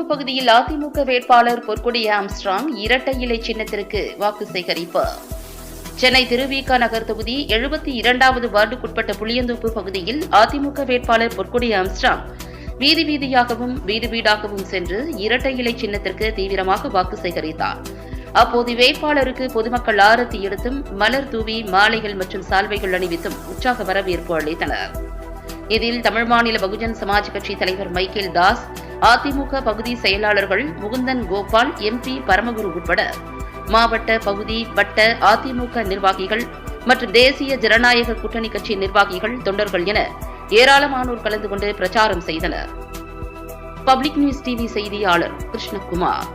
புளியந்தோப்பு பகுதியில் அதிமுக வேட்பாளர் பொற்கொடி ஆம்ஸ்ட்ராங் இரட்டை இலை சின்னத்திற்கு வாக்கு சேகரிப்பு. சென்னை திருவிக நகர் தொகுதி 72வது வார்டுக்குட்பட்ட புளியந்தோப்பு பகுதியில் அதிமுக வேட்பாளர் பொற்கொடி ஆம்ஸ்ட்ராங் வீதி வீதியாகவும் வீடு வீடாகவும் சென்று இரட்டை இலை சின்னத்திற்கு தீவிரமாக வாக்கு சேகரித்தார். அப்போது வேட்பாளருக்கு பொதுமக்கள் ஆரத்தி எடுத்தும் மலர் தூவி மாலைகள் மற்றும் சால்வைகள் அணிவித்தும் உற்சாக வரவேற்பு அளித்தனர். இதில் தமிழ் மாநில பகுஜன் சமாஜ் கட்சி தலைவர் மைக்கேல் தாஸ், அதிமுக பகுதி செயலாளர்கள் முகுந்தன் கோபால், MP பரமகுரு உட்பட மாவட்ட, பகுதி, வட்ட அதிமுக நிர்வாகிகள் மற்றும் தேசிய ஜனநாயக கூட்டணி கட்சி நிர்வாகிகள், தொண்டர்கள் என ஏராளமானோர் கலந்து கொண்டு பிரச்சாரம் செய்தனர். பப்ளிக் நியூஸ் டிவி செய்தியாளர் கிருஷ்ணகுமார்.